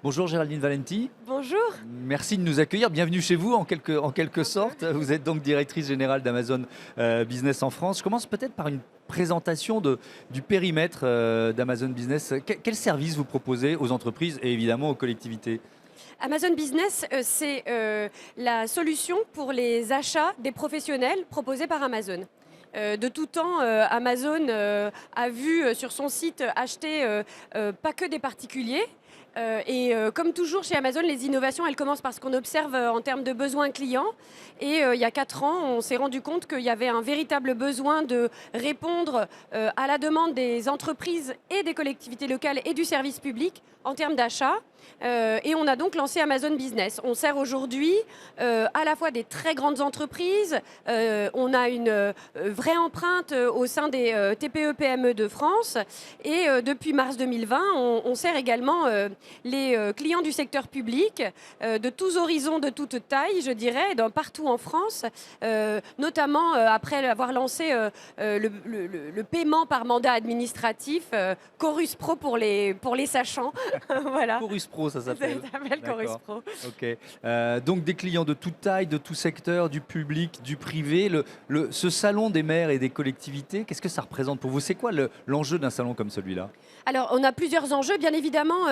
Bonjour Géraldine Valenti, Bonjour. merci de nous accueillir, bienvenue chez vous en quelque sorte. Vous êtes donc directrice générale d'Amazon Business en France. Je commence peut-être par une présentation du périmètre d'Amazon Business. Quel service vous proposez aux entreprises et évidemment aux collectivités? Amazon Business, c'est la solution pour les achats des professionnels proposés par Amazon. De tout temps, Amazon a vu sur son site acheter pas que des particuliers. Comme toujours chez Amazon, les innovations, elles commencent par ce qu'on observe en termes de besoins clients. Il y a 4 ans, on s'est rendu compte qu'il y avait un véritable besoin de répondre à la demande des entreprises et des collectivités locales et du service public en termes d'achat. Et on a donc lancé Amazon Business. On sert aujourd'hui à la fois des très grandes entreprises, on a une vraie empreinte au sein des TPE-PME de France. Et depuis mars 2020, on sert également les clients du secteur public, de tous horizons, de toutes tailles, je dirais, partout en France, notamment après avoir lancé le paiement par mandat administratif, Chorus Pro pour les sachants. Voilà. Chorus Pro, ça s'appelle. Ça s'appelle Chorus D'accord. Pro. Ok. Donc des clients de toute taille, de tout secteur, du public, du privé. Ce salon des maires et des collectivités, qu'est-ce que ça représente pour vous? C'est quoi l'enjeu d'un salon comme celui-là? Alors, on a plusieurs enjeux. Bien évidemment,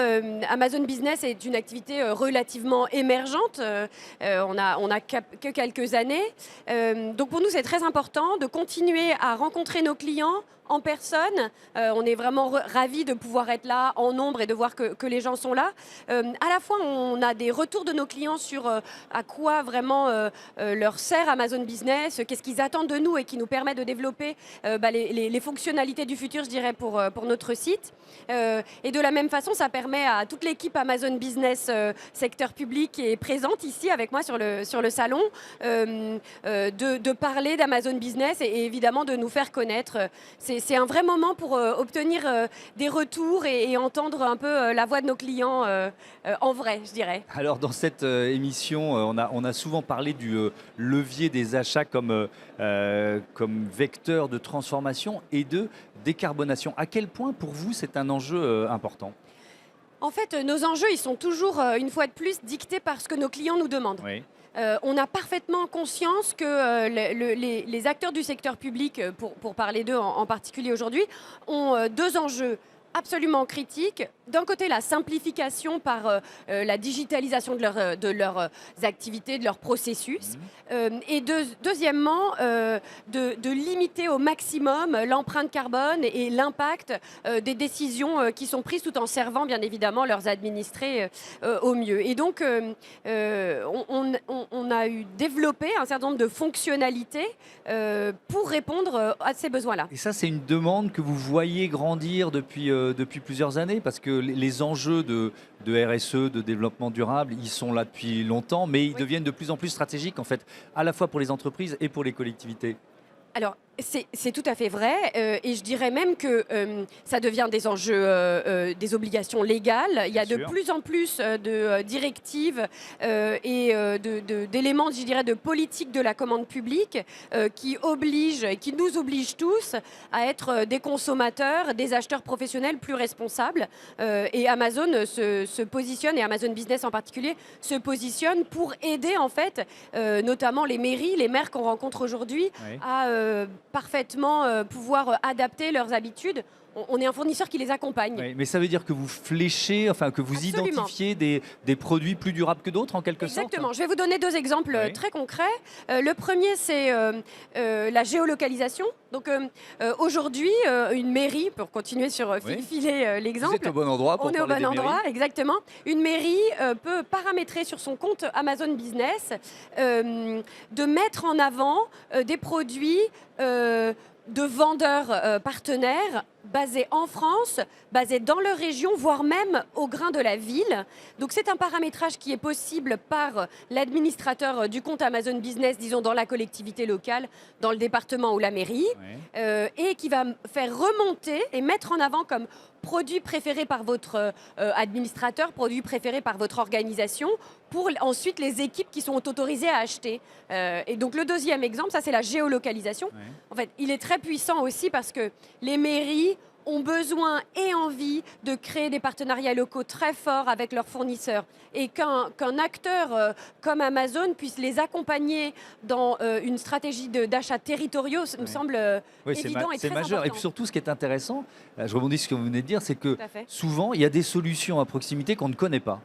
Amazon Business est une activité relativement émergente. On a que quelques années. Donc, pour nous, c'est très important de continuer à rencontrer nos clients en personne. On est vraiment ravis de pouvoir être là en nombre et de voir que les gens sont là. À la fois, on a des retours de nos clients sur à quoi vraiment leur sert Amazon Business, qu'est-ce qu'ils attendent de nous et qui nous permet de développer les fonctionnalités du futur, je dirais, pour notre site. Et de la même façon, ça permet à toute l'équipe Amazon Business secteur public qui est présente ici avec moi sur le salon de parler d'Amazon Business et évidemment de nous faire connaître. C'est un vrai moment pour obtenir des retours et entendre un peu la voix de nos clients en vrai, je dirais. Alors dans cette émission, on a souvent parlé du levier des achats comme vecteur de transformation et de décarbonation. À quel point pour vous c'est un enjeu important? En fait, nos enjeux, ils sont toujours, une fois de plus, dictés par ce que nos clients nous demandent. Oui. On a parfaitement conscience que les acteurs du secteur public, pour parler d'eux en particulier aujourd'hui, ont 2 enjeux absolument critiques. D'un côté, la simplification par la digitalisation de leurs activités, de leurs processus. Deuxièmement, de limiter au maximum l'empreinte carbone et l'impact des décisions qui sont prises tout en servant bien évidemment leurs administrés au mieux. Et donc, on a développé un certain nombre de fonctionnalités pour répondre à ces besoins-là. Et ça, c'est une demande que vous voyez grandir depuis plusieurs années, parce que les enjeux de RSE, de développement durable, ils sont là depuis longtemps, mais ils deviennent de plus en plus stratégiques, en fait, à la fois pour les entreprises et pour les collectivités. Alors, c'est tout à fait vrai, et je dirais même que ça devient des enjeux, des obligations légales. Il y a de sûr. plus en plus de directives et d'éléments, je dirais, de politique de la commande publique qui nous obligent tous à être des consommateurs, des acheteurs professionnels plus responsables. Et Amazon se positionne, et Amazon Business en particulier, se positionne pour aider en fait, notamment les mairies, les maires qu'on rencontre aujourd'hui, Oui. à parfaitement pouvoir adapter leurs habitudes. On est un fournisseur qui les accompagne. Oui, mais ça veut dire que vous fléchez, enfin que vous Absolument. identifiez des produits plus durables que d'autres, en quelque sorte? Exactement. Je vais vous donner 2 exemples Oui. très concrets. Le premier, c'est la géolocalisation. Donc aujourd'hui, une mairie, pour continuer sur Oui. filer Vous l'exemple, êtes au bon endroit pour on est au parler bon des endroit, mairies. exactement. Une mairie peut paramétrer sur son compte Amazon Business de mettre en avant des produits de vendeurs partenaires basés en France, basés dans leur région, voire même au grain de la ville. Donc c'est un paramétrage qui est possible par l'administrateur du compte Amazon Business, disons dans la collectivité locale, dans le département ou la mairie, Oui. et qui va faire remonter et mettre en avant comme produit préféré par votre administrateur, produit préféré par votre organisation, pour ensuite les équipes qui sont autorisées à acheter. Et donc le deuxième exemple, ça c'est la géolocalisation. Oui. En fait, il est très puissant aussi parce que les mairies ont besoin et envie de créer des partenariats locaux très forts avec leurs fournisseurs. Et qu'un acteur comme Amazon puisse les accompagner dans une stratégie d'achat territoriaux, ça me semble Oui, évident et c'est très majeur. Et important. puis surtout, ce qui est intéressant, je rebondis sur ce que vous venez de dire, c'est que Tout à fait. souvent, il y a des solutions à proximité qu'on ne connaît pas.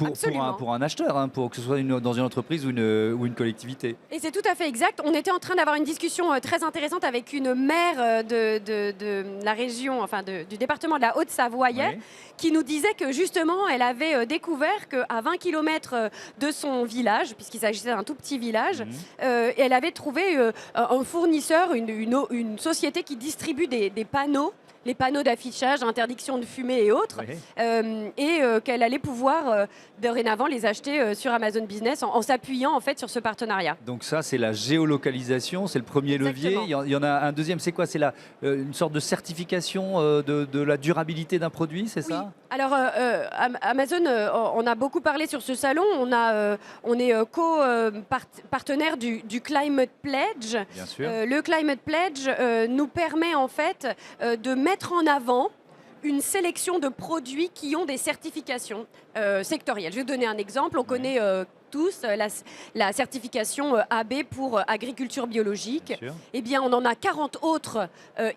Absolument. Pour un acheteur, hein, pour que ce soit dans une entreprise ou une collectivité. Et c'est tout à fait exact. On était en train d'avoir une discussion très intéressante avec une maire de la région, enfin du département de la Haute-Savoie hier, Oui. qui nous disait que justement, elle avait découvert qu'à 20 km de son village, puisqu'il s'agissait d'un tout petit village, Mhm. elle avait trouvé un fournisseur, une société qui distribue des panneaux. Les panneaux d'affichage, interdiction de fumer et autres, Oui. qu'elle allait pouvoir dorénavant les acheter sur Amazon Business en s'appuyant en fait sur ce partenariat. Donc ça, c'est la géolocalisation, c'est le premier levier. Exactement. Il y en a un deuxième, c'est quoi? C'est une sorte de certification de la durabilité d'un produit, c'est Oui. ça? Alors Amazon, on a beaucoup parlé sur ce salon. On est co-partenaire du Climate Pledge. Bien sûr. Le Climate Pledge nous permet en fait de mettre en avant une sélection de produits qui ont des certifications sectorielles. Je vais vous donner un exemple. On connaît tous la certification AB pour agriculture biologique. Bien sûr. Eh bien, on en a 40 autres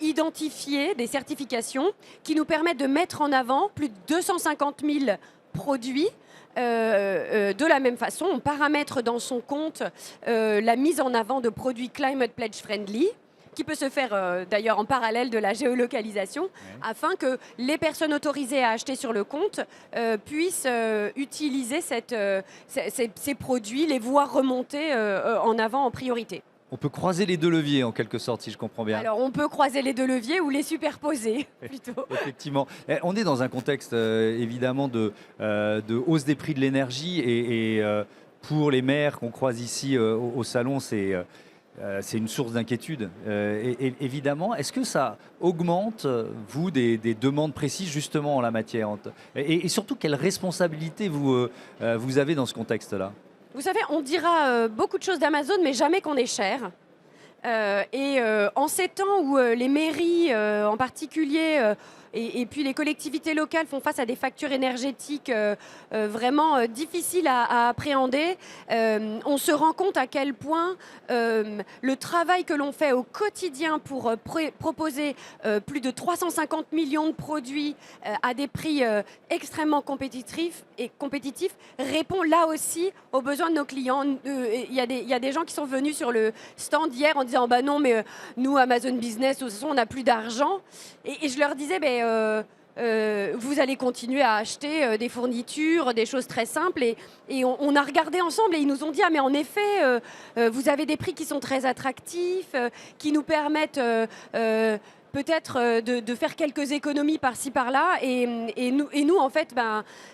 identifiées, des certifications, qui nous permettent de mettre en avant plus de 250 000 produits. De la même façon, on paramètre dans son compte la mise en avant de produits Climate Pledge Friendly, qui peut se faire d'ailleurs en parallèle de la géolocalisation, afin que les personnes autorisées à acheter sur le compte puissent utiliser ces produits, les voir remonter en avant en priorité. On peut croiser les deux leviers en quelque sorte, si je comprends bien. Alors on peut croiser les deux leviers ou les superposer plutôt. Effectivement. On est dans un contexte évidemment de hausse des prix de l'énergie et pour les maires qu'on croise ici au salon, c'est une source d'inquiétude. Et évidemment, est-ce que ça augmente, vous, des demandes précises justement en la matière? Et surtout, quelle responsabilité vous avez dans ce contexte-là? Vous savez, on dira beaucoup de choses d'Amazon, mais jamais qu'on est cher. En ces temps où les mairies en particulier et puis les collectivités locales font face à des factures énergétiques vraiment difficiles à appréhender, on se rend compte à quel point le travail que l'on fait au quotidien pour proposer plus de 350 millions de produits à des prix extrêmement compétitifs répond là aussi aux besoins de nos clients. Il y a des gens qui sont venus sur le stand hier en disant bah non mais nous Amazon Business de toute façon on n'a plus d'argent et je leur disais vous allez continuer à acheter des fournitures, des choses très simples et on a regardé ensemble et ils nous ont dit ah mais en effet vous avez des prix qui sont très attractifs, qui nous permettent peut-être de faire quelques économies par-ci par-là et nous en fait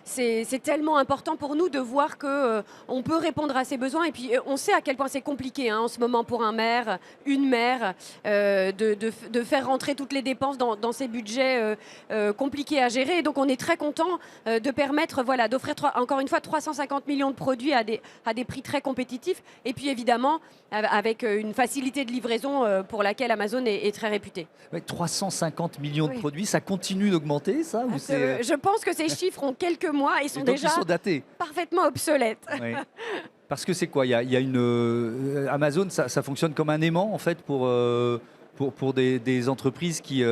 c'est tellement important pour nous de voir que on peut répondre à ces besoins et puis on sait à quel point c'est compliqué en ce moment pour un maire, une maire de faire rentrer toutes les dépenses dans ces budgets compliqués à gérer et donc on est très content de permettre d'offrir encore une fois 350 millions de produits à des prix très compétitifs et puis évidemment avec une facilité de livraison pour laquelle Amazon est très réputée. Ouais, 350 millions de Oui. produits, ça continue d'augmenter, ça ou c'est... Je pense que ces chiffres ont quelques mois et sont Et donc, déjà ils sont datés. parfaitement obsolètes. Oui. Parce que c'est quoi? Il y a une Amazon, ça fonctionne comme un aimant en fait pour des entreprises qui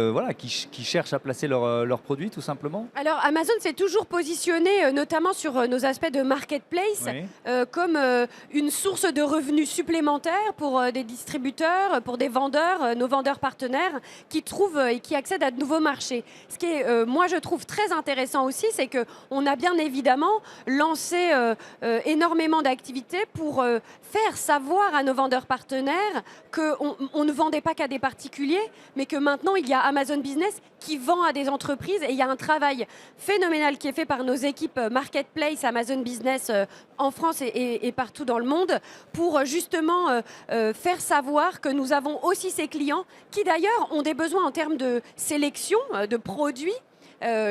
cherchent à placer leurs produits tout simplement. Alors Amazon s'est toujours positionné, notamment sur nos aspects de marketplace, Oui. comme une source de revenus supplémentaires pour des distributeurs, pour des vendeurs, nos vendeurs partenaires, qui trouvent et qui accèdent à de nouveaux marchés. Ce qui est, moi je trouve très intéressant aussi, c'est qu'on a bien évidemment lancé énormément d'activités pour faire savoir à nos vendeurs partenaires qu'on ne vendait pas qu'à des particuliers, mais que maintenant il y a Amazon Business qui vend à des entreprises et il y a un travail phénoménal qui est fait par nos équipes Marketplace Amazon Business en France et partout dans le monde pour justement faire savoir que nous avons aussi ces clients qui d'ailleurs ont des besoins en termes de sélection de produits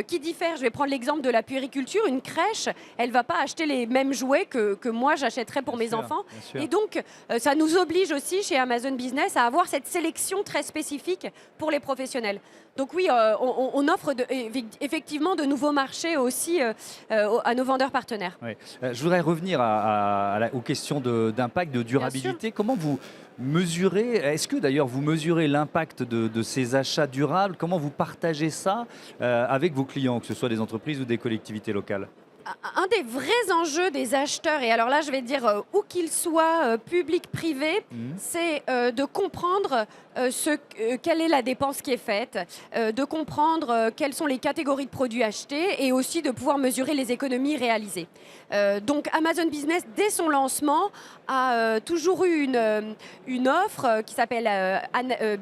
qui diffèrent. Je vais prendre l'exemple de la puériculture. Une crèche, elle ne va pas acheter les mêmes jouets que moi j'achèterais pour mes enfants. Et donc, ça nous oblige aussi chez Amazon Business à avoir cette sélection très spécifique pour les professionnels. Donc oui, on offre effectivement de nouveaux marchés aussi à nos vendeurs partenaires. Oui. Je voudrais revenir aux questions d'impact, de durabilité. Comment vous mesurez, est-ce que d'ailleurs vous mesurez l'impact de ces achats durables? Comment vous partagez ça avec vos clients, que ce soit des entreprises ou des collectivités locales? Un des vrais enjeux des acheteurs, et alors là je vais dire où qu'ils soient publics, privés, c'est de comprendre quelle est la dépense qui est faite, de comprendre quelles sont les catégories de produits achetés et aussi de pouvoir mesurer les économies réalisées. Donc Amazon Business, dès son lancement, a toujours eu une offre qui s'appelle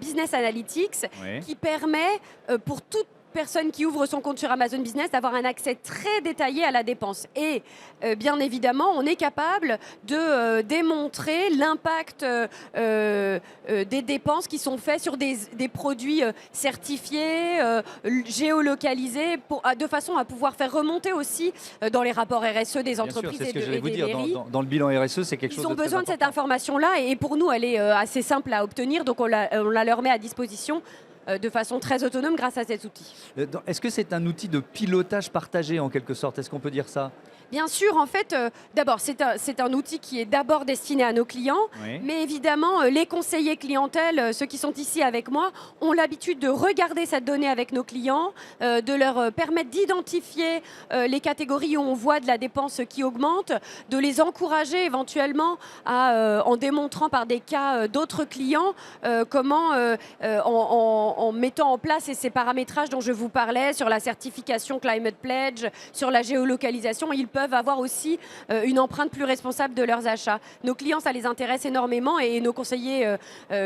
Business Analytics, qui permet pour toute personne qui ouvre son compte sur Amazon Business d'avoir un accès très détaillé à la dépense. Et bien évidemment, on est capable de démontrer l'impact des dépenses qui sont faites sur des produits certifiés, géolocalisés, de façon à pouvoir faire remonter aussi dans les rapports RSE des entreprises et des mairies. Dans le bilan RSE, c'est quelque chose de très important. Ils ont besoin de cette information-là et pour nous, elle est assez simple à obtenir, donc on la leur met à disposition de façon très autonome grâce à cet outil. Est-ce que c'est un outil de pilotage partagé en quelque sorte? Est-ce qu'on peut dire ça? Bien sûr, en fait, d'abord, c'est un outil qui est d'abord destiné à nos clients, mais évidemment, les conseillers clientèle, ceux qui sont ici avec moi, ont l'habitude de regarder cette donnée avec nos clients, de leur permettre d'identifier les catégories où on voit de la dépense qui augmente, de les encourager éventuellement en démontrant par des cas d'autres clients comment, en mettant en place ces paramétrages dont je vous parlais, sur la certification Climate Pledge, sur la géolocalisation, ils peuvent avoir aussi une empreinte plus responsable de leurs achats. Nos clients, ça les intéresse énormément et nos conseillers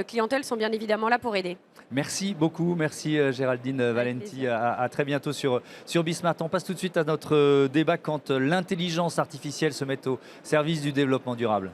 clientèle sont bien évidemment là pour aider. Merci beaucoup, merci Géraldine Valenti. À très bientôt sur Bismart. On passe tout de suite à notre débat quand l'intelligence artificielle se met au service du développement durable.